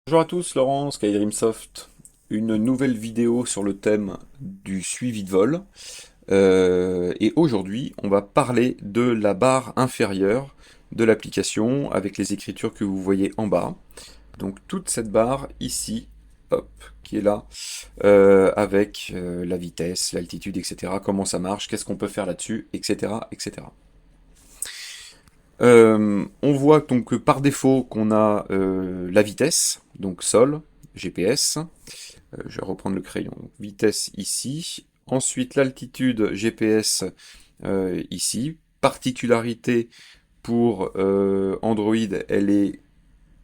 Bonjour à tous, Laurent, Skyrimsoft. Une nouvelle vidéo sur le thème du suivi de vol. Et aujourd'hui, on va parler de la barre inférieure de l'application avec les écritures que vous voyez en bas. Donc toute cette barre ici, hop, qui est là, avec la vitesse, l'altitude, etc. Comment ça marche, qu'est-ce qu'on peut faire là-dessus, etc., etc. On voit donc que par défaut qu'on a la vitesse, donc sol, GPS. Je vais reprendre le crayon. Donc, vitesse ici. Ensuite, l'altitude GPS ici. Particularité pour Android, elle est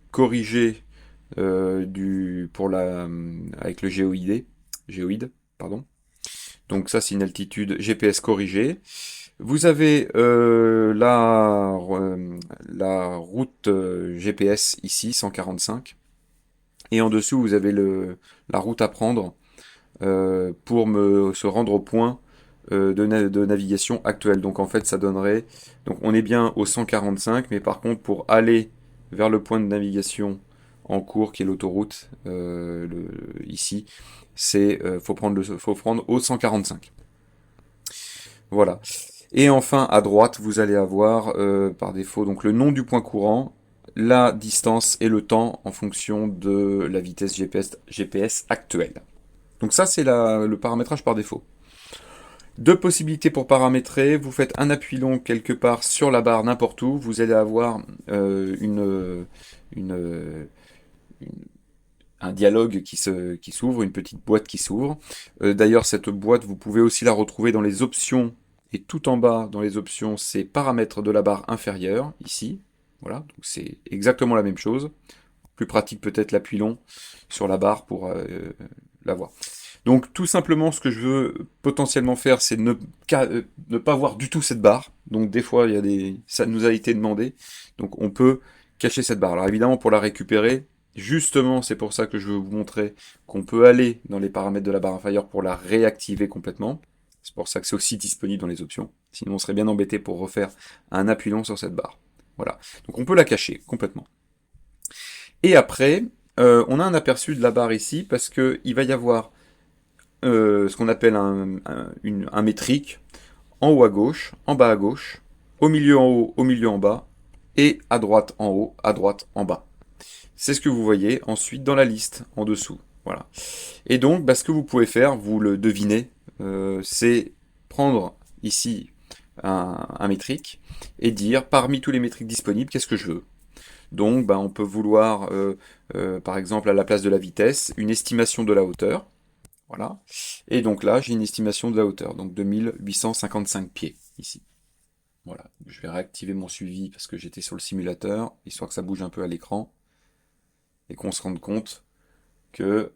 corrigée avec le géoïde, pardon. Donc ça, c'est une altitude GPS corrigée. Vous avez la route GPS ici, 145. Et en dessous, vous avez la route à prendre pour se rendre au point de navigation actuel. Donc en fait, ça donnerait... Donc on est bien au 145, mais par contre, pour aller vers le point de navigation en cours, qui est l'autoroute, ici, faut prendre au 145. Voilà. Et enfin, à droite, vous allez avoir, par défaut, donc le nom du point courant, la distance et le temps en fonction de la vitesse GPS actuelle. Donc ça, c'est le paramétrage par défaut. Deux possibilités pour paramétrer. Vous faites un appui long quelque part sur la barre n'importe où. Vous allez avoir une- un dialogue qui s'ouvre, une petite boîte qui s'ouvre. D'ailleurs, cette boîte, vous pouvez aussi la retrouver dans les options. Et tout en bas, dans les options, c'est paramètres de la barre inférieure, ici. Voilà, donc c'est exactement la même chose. Plus pratique peut-être l'appui long sur la barre pour l'avoir. Donc tout simplement, ce que je veux potentiellement faire, c'est ne pas voir du tout cette barre. Donc des fois, ça nous a été demandé. Donc on peut cacher cette barre. Alors évidemment, pour la récupérer, justement, c'est pour ça que je veux vous montrer qu'on peut aller dans les paramètres de la barre inférieure pour la réactiver complètement. C'est pour ça que c'est aussi disponible dans les options. Sinon, on serait bien embêté pour refaire un appui long sur cette barre. Voilà. Donc on peut la cacher complètement. Et après, on a un aperçu de la barre ici parce que il va y avoir ce qu'on appelle un métrique en haut à gauche, en bas à gauche, au milieu en haut, au milieu en bas, et à droite en haut, à droite en bas. C'est ce que vous voyez ensuite dans la liste en dessous. Voilà. Et donc, ce que vous pouvez faire, vous le devinez, c'est prendre ici un métrique et dire parmi tous les métriques disponibles, qu'est-ce que je veux. Donc, on peut vouloir, par exemple, à la place de la vitesse, une estimation de la hauteur. Voilà. Et donc là, j'ai une estimation de la hauteur, donc 2855 pieds, ici. Voilà. Je vais réactiver mon suivi parce que j'étais sur le simulateur, histoire que ça bouge un peu à l'écran, et qu'on se rende compte que,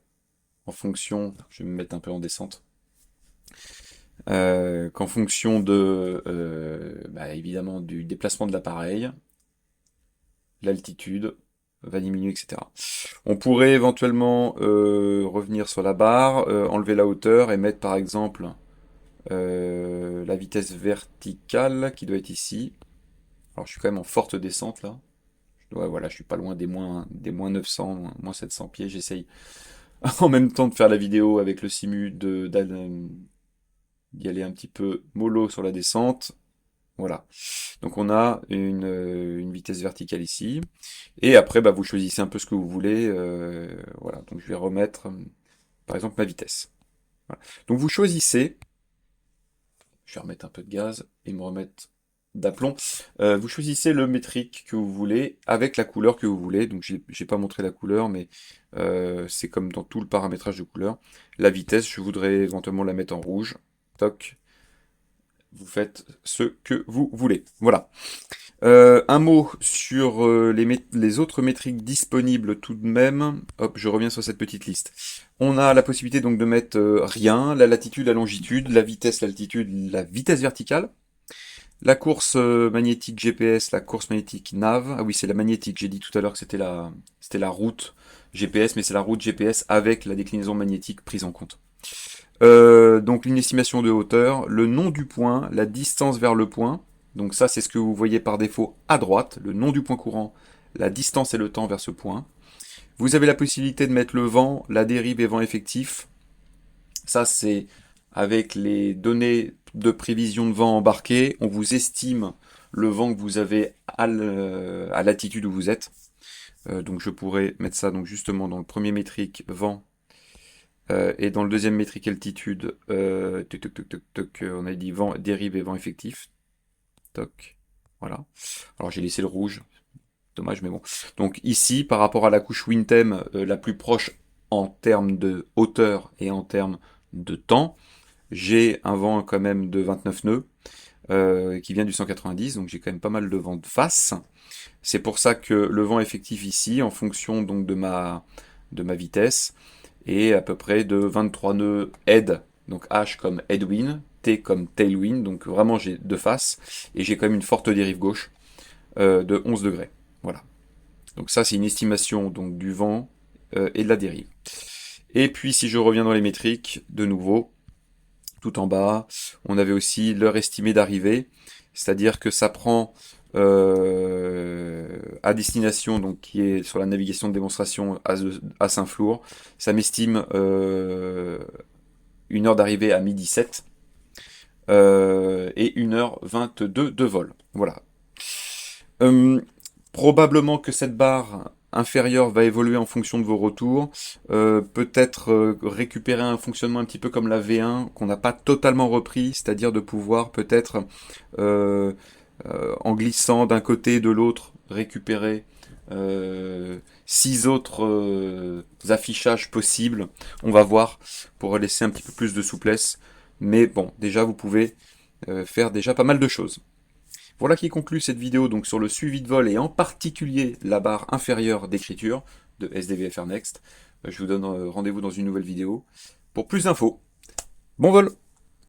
en fonction, je vais me mettre un peu en descente, qu'en fonction évidemment, du déplacement de l'appareil, l'altitude va diminuer, etc. On pourrait éventuellement revenir sur la barre, enlever la hauteur et mettre par exemple la vitesse verticale qui doit être ici. Alors je suis quand même en forte descente là. Voilà, je suis pas loin des moins 900, moins 700 pieds. J'essaye en même temps de faire la vidéo avec le simu d'y aller un petit peu mollo sur la descente. Voilà. Donc on a une vitesse verticale ici. Et après, vous choisissez un peu ce que vous voulez. Voilà. Donc je vais remettre, par exemple, ma vitesse. Voilà. Donc vous choisissez. Je vais remettre un peu de gaz et me remettre d'aplomb. Vous choisissez le métrique que vous voulez avec la couleur que vous voulez. Donc j'ai pas montré la couleur, mais c'est comme dans tout le paramétrage de couleur. La vitesse, je voudrais éventuellement la mettre en rouge. Toc. Vous faites ce que vous voulez. Voilà. Un mot sur les autres métriques disponibles tout de même. Hop, je reviens sur cette petite liste. On a la possibilité donc de mettre rien, la latitude, la longitude, la vitesse, l'altitude, la vitesse verticale, la course magnétique GPS, la course magnétique nav. Ah oui, c'est la magnétique. J'ai dit tout à l'heure que c'était la route GPS, mais c'est la route GPS avec la déclinaison magnétique prise en compte. Donc une estimation de hauteur, le nom du point, la distance vers le point. Donc ça, c'est ce que vous voyez par défaut à droite, le nom du point courant, la distance et le temps vers ce point. Vous avez la possibilité de mettre le vent, la dérive et vent effectif. Ça, c'est avec les données de prévision de vent embarquées. On vous estime le vent que vous avez à l'altitude où vous êtes. Donc je pourrais mettre ça donc justement dans le premier métrique vent et dans le deuxième métrique altitude. On a dit vent, dérive et vent effectif. Toc. Voilà. Alors j'ai laissé le rouge. Dommage, mais bon. Donc ici, par rapport à la couche Wintem la plus proche en termes de hauteur et en termes de temps, j'ai un vent quand même de 29 nœuds qui vient du 190, donc j'ai quand même pas mal de vent de face. C'est pour ça que le vent effectif ici, en fonction donc de ma vitesse, est à peu près de 23 nœuds head, donc H comme headwind, T comme tailwind, donc vraiment j'ai de face, et j'ai quand même une forte dérive gauche de 11 degrés. Voilà. Donc ça c'est une estimation donc du vent et de la dérive. Et puis si je reviens dans les métriques, de nouveau, tout en bas, on avait aussi l'heure estimée d'arrivée, c'est-à-dire que ça prend à destination, donc qui est sur la navigation de démonstration à Saint-Flour, ça m'estime une heure d'arrivée à midi 7 et 1h22 de vol. Voilà. Probablement que cette barre inférieure va évoluer en fonction de vos retours, peut-être récupérer un fonctionnement un petit peu comme la V1 qu'on n'a pas totalement repris, c'est-à-dire de pouvoir peut-être en glissant d'un côté et de l'autre récupérer 6 autres affichages possibles. On va voir pour laisser un petit peu plus de souplesse, mais bon, déjà vous pouvez faire déjà pas mal de choses. Voilà qui conclut cette vidéo donc sur le suivi de vol et en particulier la barre inférieure d'écriture de SDVFR Next. Je vous donne rendez-vous dans une nouvelle vidéo pour plus d'infos. Bon vol!